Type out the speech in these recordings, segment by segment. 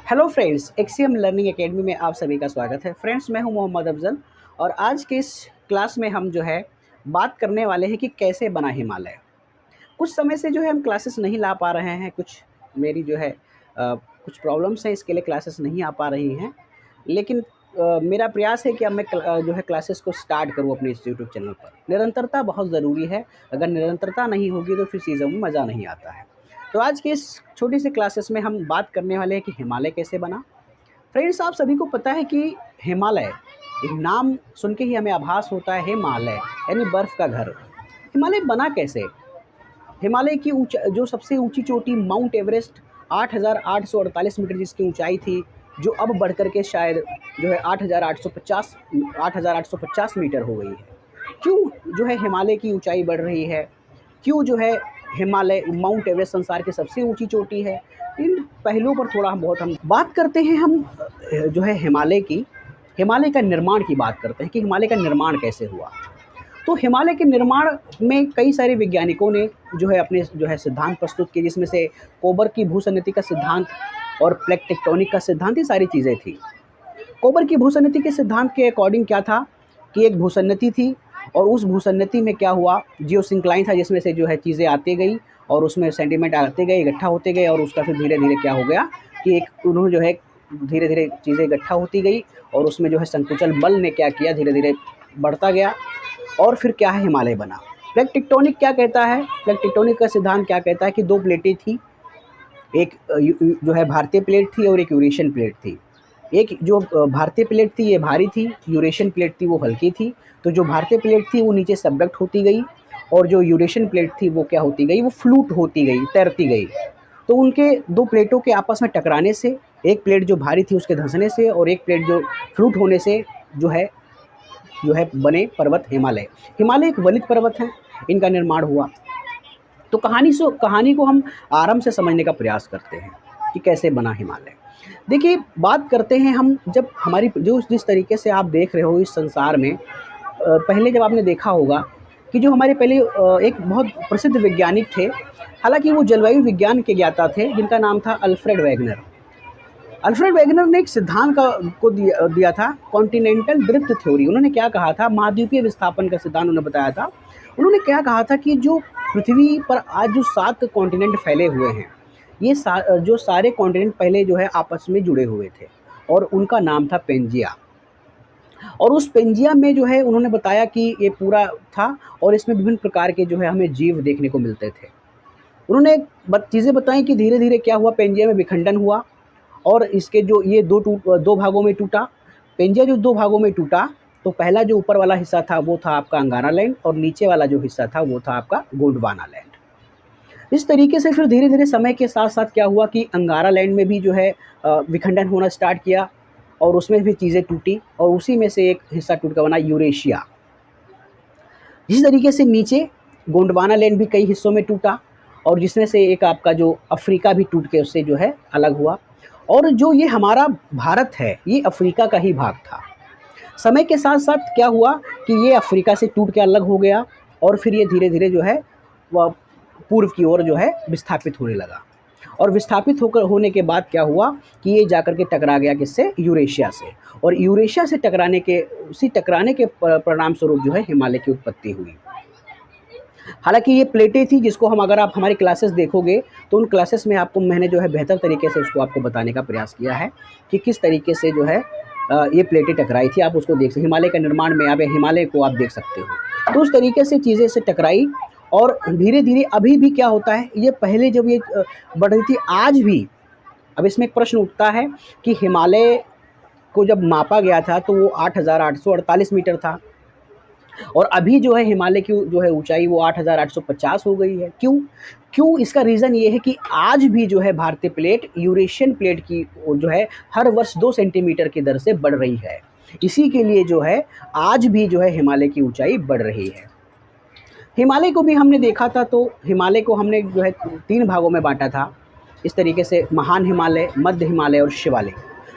Hello friends, एक्सीएम learning academy में आप सभी का स्वागत है। फ्रेंड्स, मैं हूं मोहम्मद अफजल और आज के इस क्लास में हम बात करने वाले हैं कि कैसे बना हिमालय। कुछ समय से हम क्लासेस नहीं ला पा रहे हैं। कुछ मेरी कुछ प्रॉब्लम्स हैं, इसके लिए क्लासेस नहीं आ पा रही हैं। लेकिन मेरा प्रयास है कि अब मैं क्लासेस को स्टार्ट करूं अपने इस यूट्यूब चैनल पर। निरंतरता बहुत ज़रूरी है। अगर निरंतरता नहीं होगी तो फिर चीज़ों में मज़ा नहीं आता है। तो आज की इस छोटी सी क्लासेस में हम बात करने वाले हैं कि हिमालय कैसे बना। फ्रेंड्स, आप सभी को पता है कि हिमालय, एक नाम सुन के ही हमें आभास होता है हिमालय यानी बर्फ़ का घर। हिमालय बना कैसे? हिमालय की जो सबसे ऊंची चोटी माउंट एवरेस्ट 8,848 मीटर जिसकी ऊंचाई थी, जो अब बढ़ कर के शायद 8,850 मीटर हो गई है। क्यों हिमालय की ऊंचाई बढ़ रही है? क्यों हिमालय माउंट एवरेस्ट संसार की सबसे ऊंची चोटी है? इन पहलुओं पर थोड़ा हम बात करते हैं। हम हिमालय का निर्माण की बात करते हैं कि हिमालय का निर्माण कैसे हुआ। तो हिमालय के निर्माण में कई सारे वैज्ञानिकों ने अपने सिद्धांत प्रस्तुत किए, जिसमें से कोबर की भूसन्नति का सिद्धांत और प्लेट टेक्टोनिक का सिद्धांत, ये सारी चीज़ें थी। कोबर की भूसन्नति के सिद्धांत के अकॉर्डिंग क्या था कि एक भूसन्नति थी और उस भूसन्नति में क्या हुआ, जियोसिंक्लाइन था, जिसमें से चीज़ें आती गई और उसमें सेंटीमेंट आते गए, इकट्ठा होते गए, और उसका फिर धीरे धीरे क्या हो गया कि एक उन्होंने धीरे धीरे चीज़ें इकट्ठा होती गई और उसमें संकुचन बल ने क्या किया, धीरे धीरे बढ़ता गया और फिर क्या है, हिमालय बना। प्लेट टेक्टोनिक क्या कहता है? प्लेट टेक्टोनिक का सिद्धांत क्या कहता है कि दो प्लेटें थी, एक भारतीय प्लेट थी और एक यूरेशियन प्लेट थी। एक भारतीय प्लेट थी ये भारी थी, यूरेशियन प्लेट थी वो हल्की थी। तो जो भारतीय प्लेट थी वो नीचे सबडक्ट होती गई और जो यूरेशियन प्लेट थी वो क्या होती गई, वो फ्लूट होती गई, तैरती गई। तो उनके दो प्लेटों के आपस में टकराने से, एक प्लेट जो भारी थी उसके धंसने से और एक प्लेट जो फ्लूट होने से बने पर्वत हिमालय। हिमालय एक वलित पर्वत है, इनका निर्माण हुआ। तो कहानी को हम आराम से समझने का प्रयास करते हैं कि कैसे बना हिमालय। देखिए, बात करते हैं हम, जब हमारी जिस तरीके से आप देख रहे हो इस संसार में, पहले जब आपने देखा होगा कि जो हमारे पहले एक बहुत प्रसिद्ध वैज्ञानिक थे, हालांकि वो जलवायु विज्ञान के ज्ञाता थे, जिनका नाम था अल्फ्रेड वेगनर। अल्फ्रेड वेगनर ने एक सिद्धांत को दिया था, कॉन्टिनेंटल ड्रिफ्ट थ्योरी। उन्होंने क्या कहा था, महाद्वीपीय विस्थापन का सिद्धांत उन्होंने बताया था। उन्होंने क्या कहा था कि जो पृथ्वी पर आज जो 7 कॉन्टिनेंट फैले हुए हैं, ये जो सारे कॉन्टिनेंट पहले आपस में जुड़े हुए थे और उनका नाम था पेंजिया। और उस पेंजिया में उन्होंने बताया कि ये पूरा था और इसमें विभिन्न प्रकार के हमें जीव देखने को मिलते थे। उन्होंने चीज़ें बताई कि धीरे धीरे क्या हुआ, पेंजिया में विखंडन हुआ और इसके ये दो भागों में टूटा। पेंजिया जो 2 भागों में टूटा, तो पहला जो ऊपर वाला हिस्सा था वो था आपका अंगारा लैंड और नीचे वाला जो हिस्सा था वो था आपका गोंडवाना लैंड। इस तरीके से फिर धीरे धीरे समय के साथ साथ क्या हुआ कि अंगारा लैंड में भी विखंडन होना स्टार्ट किया और उसमें भी चीज़ें टूटी और उसी में से एक हिस्सा टूट कर बना यूरेशिया। इसी तरीके से नीचे गोंडवाना लैंड भी कई हिस्सों में टूटा और जिसमें से एक आपका जो अफ्रीका भी टूट के उससे अलग हुआ। और जो ये हमारा भारत है, ये अफ्रीका का ही भाग था। समय के साथ साथ क्या हुआ कि ये अफ्रीका से टूट के अलग हो गया और फिर ये धीरे धीरे वह पूर्व की ओर विस्थापित होने लगा। और विस्थापित होने के बाद क्या हुआ कि ये जाकर के टकरा गया किससे, यूरेशिया से। और यूरेशिया से टकराने के परिणाम स्वरूप हिमालय की उत्पत्ति हुई। हालांकि ये प्लेटें थी जिसको हम, अगर आप हमारी क्लासेस देखोगे तो उन क्लासेस में मैंने बेहतर तरीके से उसको आपको बताने का प्रयास किया है कि किस तरीके से ये प्लेटें टकराई थी। आप उसको देख सकते, हिमालय के निर्माण में आप हिमालय को आप देख सकते हो। तो उस तरीके से चीज़ें से टकराई और धीरे धीरे अभी भी क्या होता है, ये पहले जब ये बढ़ रही थी, आज भी। अब इसमें एक प्रश्न उठता है कि हिमालय को जब मापा गया था तो वो 8,848 मीटर था और अभी हिमालय की ऊंचाई वो 8,850 हो गई है। क्यों? इसका रीज़न ये है कि आज भी भारतीय प्लेट यूरेशियन प्लेट की हर वर्ष 2 सेंटीमीटर की दर से बढ़ रही है। इसी के लिए आज भी हिमालय की ऊंचाई बढ़ रही है। हिमालय को भी हमने देखा था, तो हिमालय को हमने 3 भागों में बांटा था इस तरीके से, महान हिमालय, मध्य हिमालय और शिवालिक।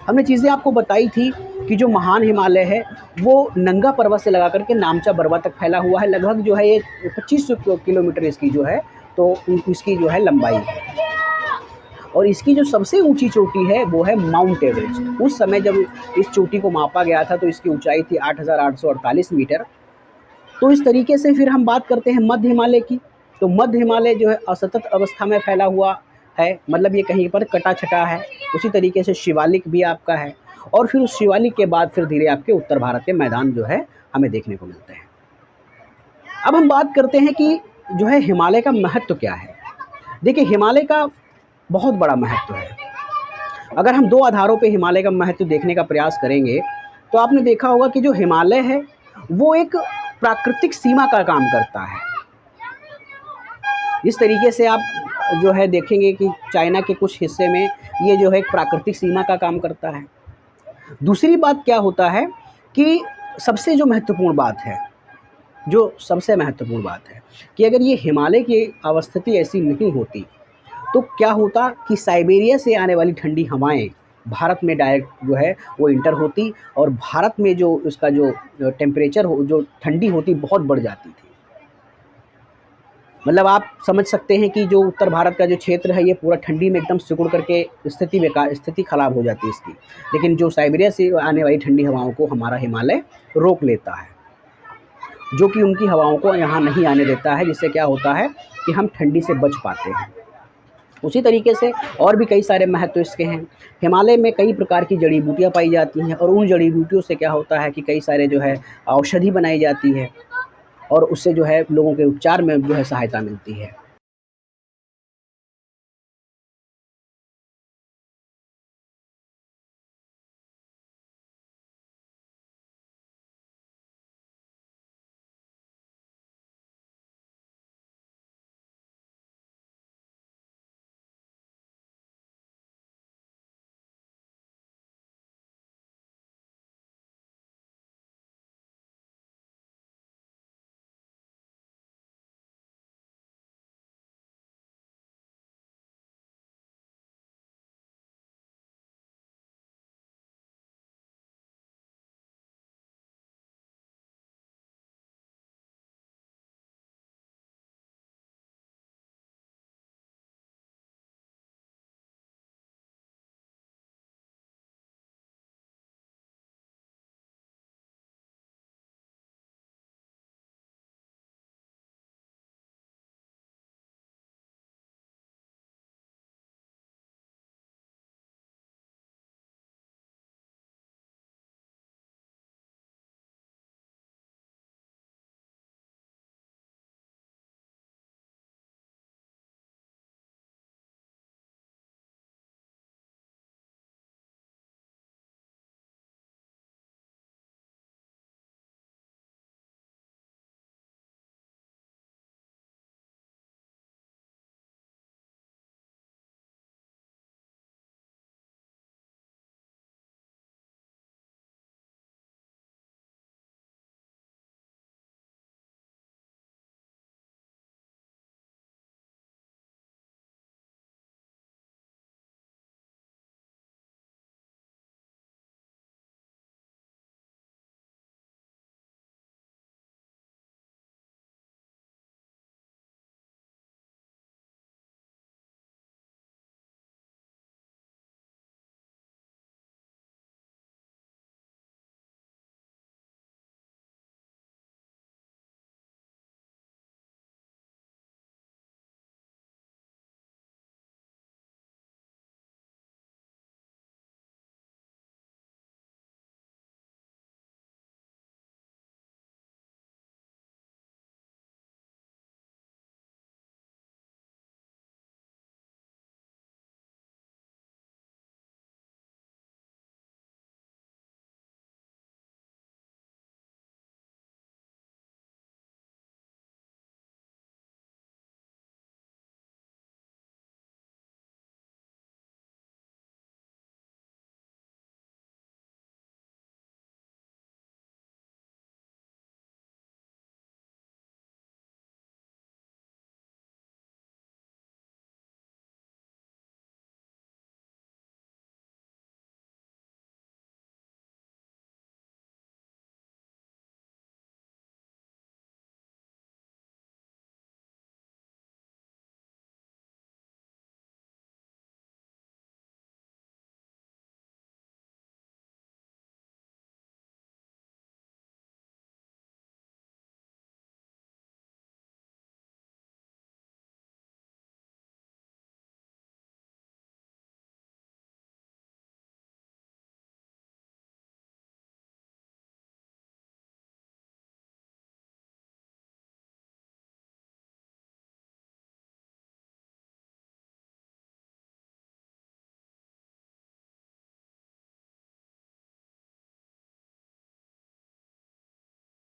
हमने चीज़ें आपको बताई थी कि जो महान हिमालय है वो नंगा पर्वत से लगा करके नामचा बरवा तक फैला हुआ है। लगभग ये 2500 किलोमीटर इसकी तो इसकी लंबाई है। और इसकी जो सबसे ऊंची चोटी है वो है माउंट एवरेस्ट। उस समय जब इस चोटी को मापा गया था तो इसकी ऊंचाई थी 8,848 मीटर। तो इस तरीके से फिर हम बात करते हैं मध्य हिमालय की। तो मध्य हिमालय जो है असतत अवस्था में फैला हुआ है, मतलब ये कहीं पर कटा छटा है। उसी तरीके से शिवालिक भी आपका है, और फिर उस शिवालिक के बाद फिर धीरे आपके उत्तर भारत के मैदान जो है हमें देखने को मिलते हैं। अब हम बात करते हैं कि जो है हिमालय का महत्व क्या है। देखिए, हिमालय का बहुत बड़ा महत्व है। अगर हम दो आधारों पे हिमालय का महत्व देखने का प्रयास करेंगे तो आपने देखा होगा कि जो हिमालय है वो एक प्राकृतिक सीमा का काम करता है। इस तरीके से आप जो है देखेंगे कि चाइना के कुछ हिस्से में ये जो है एक प्राकृतिक सीमा का काम करता है। दूसरी बात क्या होता है कि सबसे जो महत्वपूर्ण बात है, जो सबसे महत्वपूर्ण बात है कि अगर ये हिमालय की अवस्थिति ऐसी नहीं होती तो क्या होता कि साइबेरिया से आने वाली ठंडी हवाएं भारत में डायरेक्ट जो है वो इंटर होती, और भारत में जो उसका जो टेम्परेचर हो, जो ठंडी होती, बहुत बढ़ जाती थी। मतलब आप समझ सकते हैं कि जो उत्तर भारत का जो क्षेत्र है ये पूरा ठंडी में एकदम सिकुड़ करके स्थिति खराब हो जाती है इसकी। लेकिन जो साइबेरिया से आने वाली ठंडी हवाओं को हमारा हिमालय रोक लेता है, जो कि उनकी हवाओं को यहाँ नहीं आने देता है, जिससे क्या होता है कि हम ठंडी से बच पाते हैं। उसी तरीके से और भी कई सारे महत्व इसके हैं। हिमालय में कई प्रकार की जड़ी बूटियाँ पाई जाती हैं, और उन जड़ी बूटियों से क्या होता है कि कई सारे जो है औषधि बनाई जाती है, और उससे जो है लोगों के उपचार में जो है सहायता मिलती है।